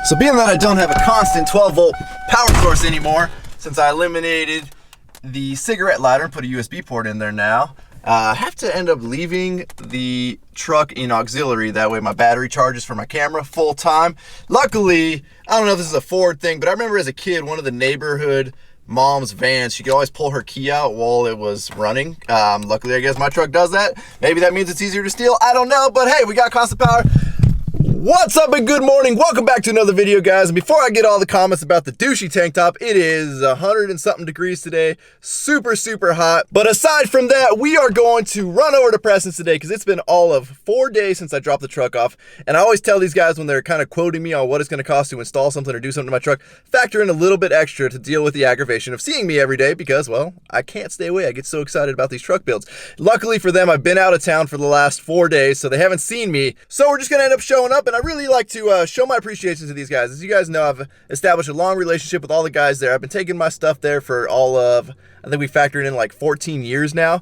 So being that I don't have a constant 12-volt power source anymore, since I eliminated the cigarette lighter and put a USB port in there now, I have to end up leaving the truck in auxiliary. That way my battery charges for my camera full time. Luckily, I don't know if this is a Ford thing, but I remember as a kid, one of the neighborhood mom's vans, she could always pull her key out while it was running. Luckily, I guess my truck does that. Maybe that means it's easier to steal. I don't know, but hey, we got constant power. What's up and good morning? Welcome back to another video, guys. And before I get all the comments about the douchey tank top, it is 100 and something degrees today. Super hot. But aside from that, we are going to run over to Preston's today because it's been all of 4 days since I dropped the truck off. And I always tell these guys when they're kind of quoting me on what it's going to cost to install something or do something to my truck, factor in a little bit extra to deal with the aggravation of seeing me every day because, well, I can't stay away. I get so excited about these truck builds. Luckily for them, I've been out of town for the last 4 days, so they haven't seen me. So we're just going to end up showing up. And I really like to show my appreciation to these guys. As you guys know, I've established a long relationship with all the guys there. I've been taking my stuff there for all of, I think we factored in like 14 years now.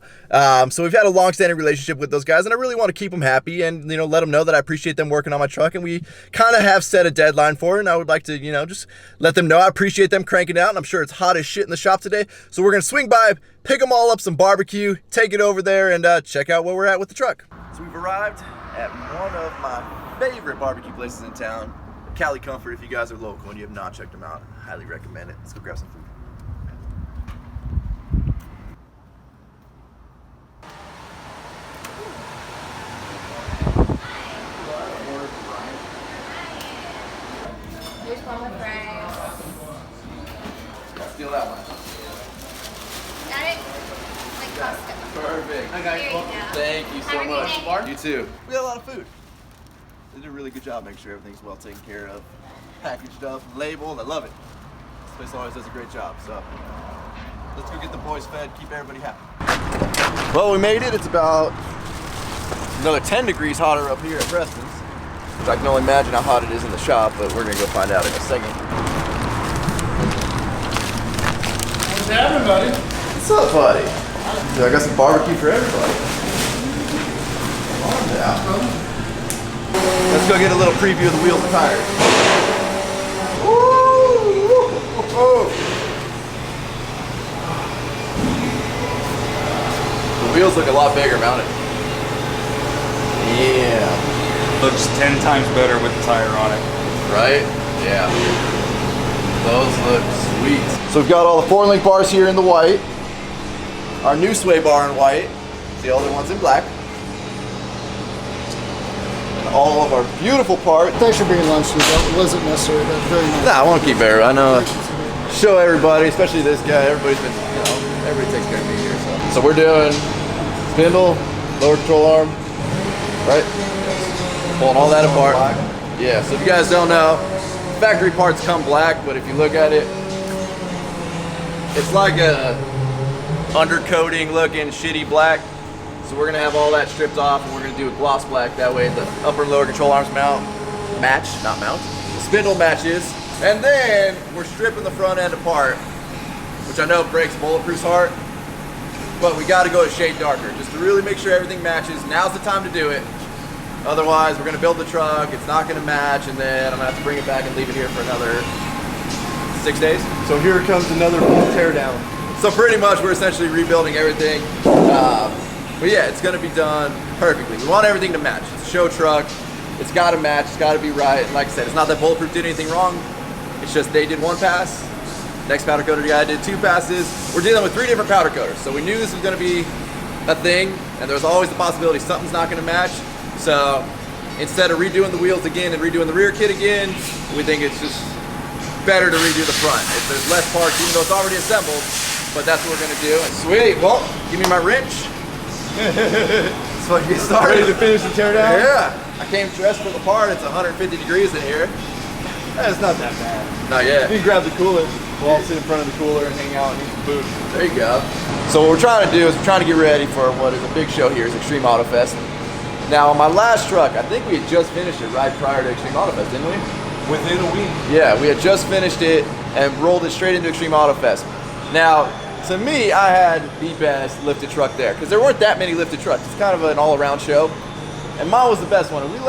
So we've had a long-standing relationship with those guys, and I really want to keep them happy and, you know, let them know that I appreciate them working on my truck. And we kind of have set a deadline for it, and I would like to, you know, just let them know I appreciate them cranking out. And I'm sure it's hot as shit in the shop today. So we're going to swing by, pick them all up some barbecue, take it over there, and check out where we're at with the truck. So we've arrived at one of my favorite barbecue places in town, Cali Comfort. If you guys are local and you have not checked them out, I highly recommend it. Let's go grab some food. Here's one with fries. Steal that one. Got it? Like Costco. Perfect. Okay. Thank you so Have a good much. day. You too. We had a lot of food. They did a really good job making sure everything's well taken care of, packaged up, labeled. I love it. This place always does a great job. So let's go get the boys fed, keep everybody happy. Well, we made it. It's about another 10 degrees hotter up here at Preston's. I can only imagine how hot it is in the shop, but we're gonna go find out in a second. What's happening, buddy? What's up, buddy? So I got some barbecue for everybody. Come on down. Let's go get a little preview of the wheels and tires. Woo! The wheels look a lot bigger mounted. Yeah. Looks 10 times better with the tire on it. Right? Yeah. Those look sweet. So we've got all the 4-link bars here in the white. Our new sway bar in white. The other one's in black. And all of our beautiful parts. Thanks for bringing lunch to me. That wasn't necessary, but very nice. Nah, I want to keep it. I know. Show everybody, especially this guy. Everybody's been, you know, everybody takes care of me here. So we're doing spindle, lower control arm, right? Pulling all that apart. Yeah, so if you guys don't know, factory parts come black, but if you look at it, it's like a undercoating looking shitty black. So we're gonna have all that stripped off and we're gonna do a gloss black. That way the upper and lower control arms match. The spindle matches. And then we're stripping the front end apart, which I know breaks Bulletproof's heart, but we gotta go a shade darker just to really make sure everything matches. Now's the time to do it. Otherwise, we're gonna build the truck, it's not gonna match, and then I'm gonna have to bring it back and leave it here for another 6 days. So here comes another full teardown. So pretty much we're essentially rebuilding everything. But yeah, it's gonna be done perfectly. We want everything to match. It's a show truck, it's gotta match, it's gotta be right. And like I said, it's not that Bulletproof did anything wrong, it's just they did 1 pass, next powder coater guy did 2 passes. We're dealing with 3 different powder coaters. So we knew this was gonna be a thing, and there's always the possibility something's not gonna match. So instead of redoing the wheels again and redoing the rear kit again, we think it's just better to redo the front. If there's less parts, even though it's already assembled, but that's what we're gonna do. Sweet, well, give me my wrench. So I get started. Ready to finish the teardown? Yeah, I came dressed for the part. It's 150 degrees in here. It's not that bad. Not yet. You can grab the cooler. We'll all sit in front of the cooler and hang out and eat some food. There you go. So what we're trying to do is we're trying to get ready for what is a big show here. It's Extreme Auto Fest. Now on my last truck, I think we had just finished it right prior to Extreme Auto Fest, didn't we? Within a week. Yeah, we had just finished it and rolled it straight into Extreme Auto Fest. Now, to me, I had the best lifted truck there because there weren't that many lifted trucks. It's kind of an all-around show. And mine was the best one. And we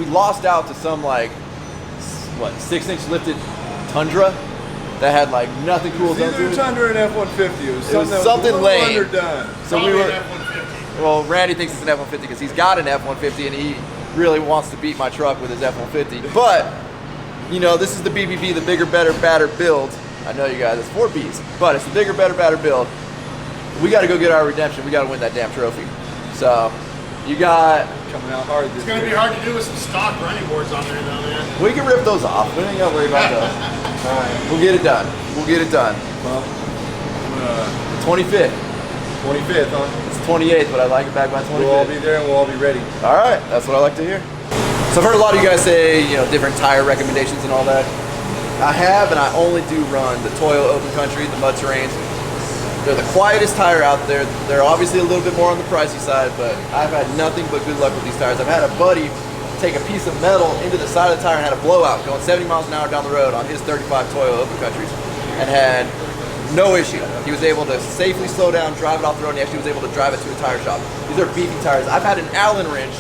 lost out to some like what, 6-inch lifted Tundra that had like nothing cool done to Either it. Tundra and F-150. It was something, something that was lame. underdone. So we were. Well, Randy thinks it's an F-150 because he's got an F-150 and he really wants to beat my truck with his F-150. But, you know, this is the BBB, the bigger, better, badder build. I know you guys, it's 4 Bs, but it's the bigger, better, badder build. We got to go get our redemption. We got to win that damn trophy. So, you got. Coming out hard. It's gonna be hard to do with some stock running boards on there though, man. We can rip those off. We ain't got to worry about those. Alright. We'll get it done. We'll get it done. Well, 25th. 25th, huh? It's 28th, but I like it back by 25th. We'll all be there and we'll all be ready. All right, that's what I like to hear. So I've heard a lot of you guys say, you know, different tire recommendations and all that. I have, and I only do run the Toyo Open Country, the mud terrains. They're the quietest tire out there. They're obviously a little bit more on the pricey side, but I've had nothing but good luck with these tires. I've had a buddy take a piece of metal into the side of the tire and had a blowout going 70 miles an hour down the road on his 35 Toyo Open Countries and had no issue. He was able to safely slow down, drive it off the road, and he actually was able to drive it to a tire shop. These are beefy tires. I've had an Allen wrench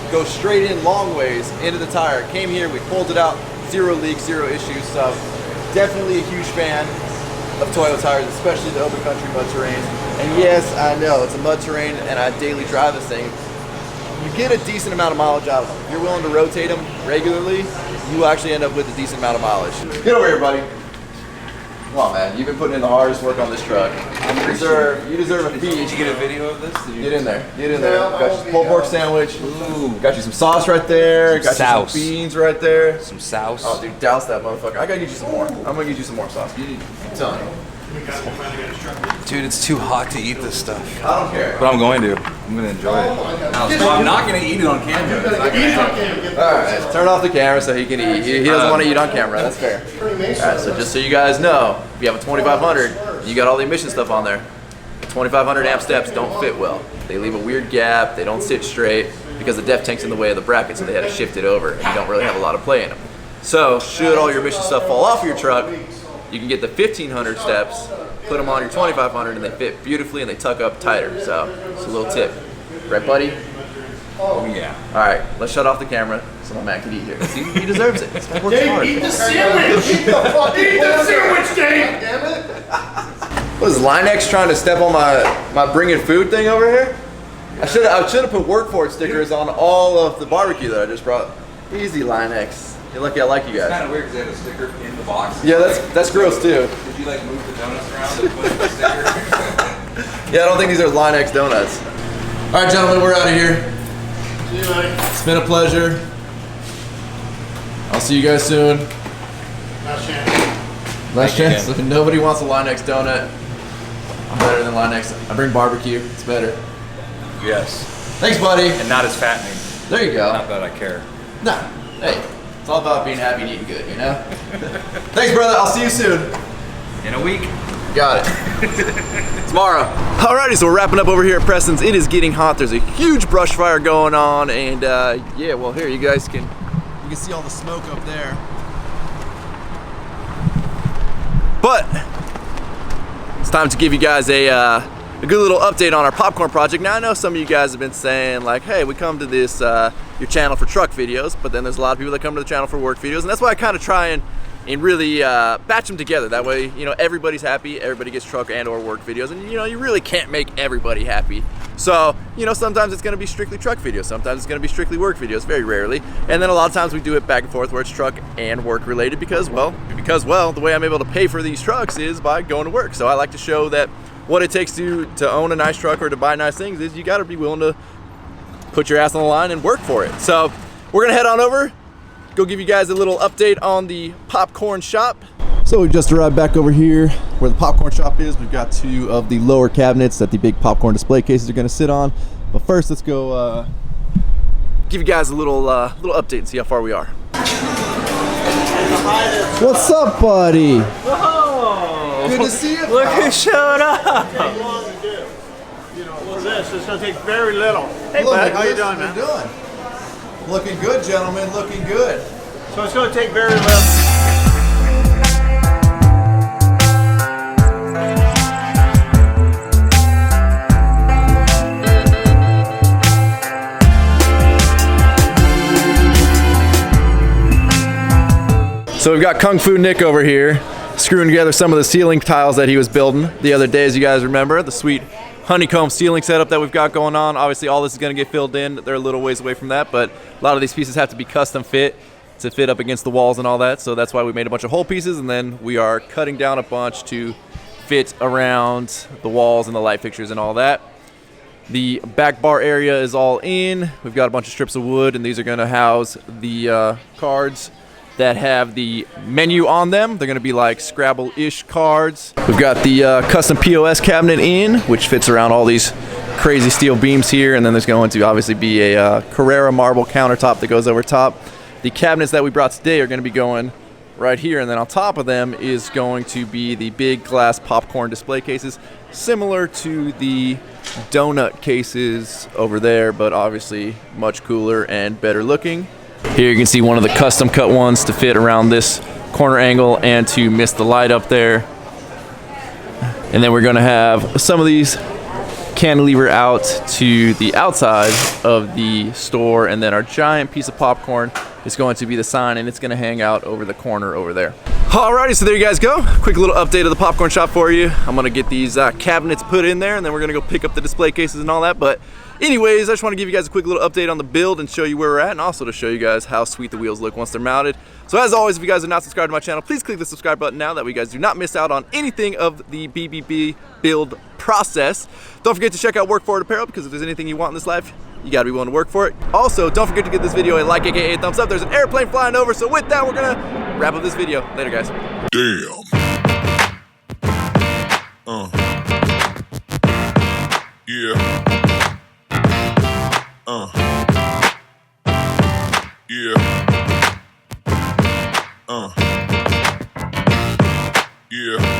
go straight in long ways into the tire. Came here, we pulled it out, 0 leaks, 0 issues. So definitely a huge fan of Toyo tires, especially the open country mud terrains. And yes, I know it's a mud terrain and I daily drive this thing. You get a decent amount of mileage out of them. If you're willing to rotate them regularly, you will actually end up with a decent amount of mileage. Get over here, buddy. Come on, man. You've been putting in the hardest work on this truck. You deserve a feed. Did you get a video of this? Get in there. Get in there. Got you some pulled pork sandwich. Ooh. Got you some sauce right there. Got you some beans right there. Some sauce. Oh, dude, douse that motherfucker. I gotta get you some more. I'm gonna get you some more sauce. You need a ton. Dude, it's too hot to eat this stuff. I don't care. But I'm going to. I'm going to enjoy it. Well, I'm not going to eat it on camera. It's not gonna happen. Alright, turn off the camera so he can eat. He doesn't want to eat on camera, that's fair. Alright, so just so you guys know, if you have a 2500, you got all the emission stuff on there. 2500 amp steps don't fit well. They leave a weird gap, they don't sit straight because the def tank's in the way of the bracket, so they had to shift it over. You don't really have a lot of play in them. So, should all your emission stuff fall off of your truck, you can get the 1500 steps, put them on your 2500 and they fit beautifully and they tuck up tighter. So, it's a little tip. Right, buddy? Oh, yeah. Alright, let's shut off the camera so my man can eat here. See, he deserves it. This guy works hard. Eat the sandwich! Eat the sandwich, Dave! Damn it! What is Linex trying to step on my bringing food thing over here? I should have put WORKFORIT stickers on all of the barbecue that I just brought. Easy, Linex. You're lucky I like you It's guys. kind of weird because they have a sticker in the box. Yeah, that's gross too. Did you like move the donuts around and put the sticker? Yeah, I don't think these are Linex donuts. All right, gentlemen, we're out of here. See you, buddy. It's been a pleasure. I'll see you guys soon. Last chance. Last Thank you, chance. If nobody wants a Linex donut, I'm better than Linex. I bring barbecue. It's better. Yes. Thanks, buddy. And not as fattening. There you go. Not that I care. Nah. Hey, it's all about being happy and eating good, you know? Thanks, brother. I'll see you soon. In a week. Got it. Tomorrow. Alrighty, so we're wrapping up over here at Preston's. It is getting hot. There's a huge brush fire going on, and yeah, well, here you guys can see all the smoke up there. But it's time to give you guys a good little update on our popcorn project. Now I know some of you guys have been saying like, hey, we come to this your channel for truck videos, but then there's a lot of people that come to the channel for work videos, and that's why I kind of try and really batch them together. That way, you know, everybody's happy, everybody gets truck and or work videos, and you know, you really can't make everybody happy. So, you know, sometimes it's gonna be strictly truck videos, sometimes it's gonna be strictly work videos, very rarely. And then a lot of times we do it back and forth where it's truck and work related because, well, the way I'm able to pay for these trucks is by going to work. So I like to show that what it takes to own a nice truck or to buy nice things is you gotta be willing to put your ass on the line and work for it. So we're gonna head on over, go give you guys a little update on the popcorn shop. So we just arrived back over here where the popcorn shop is. We've got 2 of the lower cabinets that the big popcorn display cases are gonna sit on. But first, let's go give you guys a little update and see how far we are. What's up, buddy? Whoa! Good to see you. Look who showed up! For this, it's gonna take very little. Hey, bud, how you doing, man? Looking good, gentlemen, looking good. So it's gonna take very little. So we've got Kung Fu Nick over here screwing together some of the ceiling tiles that he was building the other day, as you guys remember. The sweet honeycomb ceiling setup that we've got going on. Obviously all this is going to get filled in. They're a little ways away from that, but a lot of these pieces have to be custom fit to fit up against the walls and all that. So that's why we made a bunch of whole pieces, and then we are cutting down a bunch to fit around the walls and the light fixtures and all that. The back bar area is all in. We've got a bunch of strips of wood, and these are going to house the cards that have the menu on them. They're going to be like Scrabble-ish cards. We've got the custom POS cabinet in, which fits around all these crazy steel beams here, and then there's going to obviously be a Carrara marble countertop that goes over top. The cabinets that we brought today are going to be going right here, and then on top of them is going to be the big glass popcorn display cases, similar to the donut cases over there, but obviously much cooler and better looking. Here you can see one of the custom cut ones to fit around this corner angle and to miss the light up there. And then we're going to have some of these cantilever out to the outside of the store, and then our giant piece of popcorn is going to be the sign, and it's going to hang out over the corner over there. Alrighty, so there you guys go. Quick little update of the popcorn shop for you. I'm going to get these cabinets put in there, and then we're going to go pick up the display cases and all that. But anyways, I just want to give you guys a quick little update on the build and show you where we're at, and also to show you guys how sweet the wheels look once they're mounted. So as always, if you guys are not subscribed to my channel, please click the subscribe button now. That way you guys do not miss out on anything of the BBB build process. Don't forget to check out Work For It Apparel, because if there's anything you want in this life, you gotta be willing to work for it. Also, don't forget to give this video a like, aka a thumbs up. There's an airplane flying over, so with that, we're gonna wrap up this video. Later, guys. Damn. Yeah. Yeah. Yeah.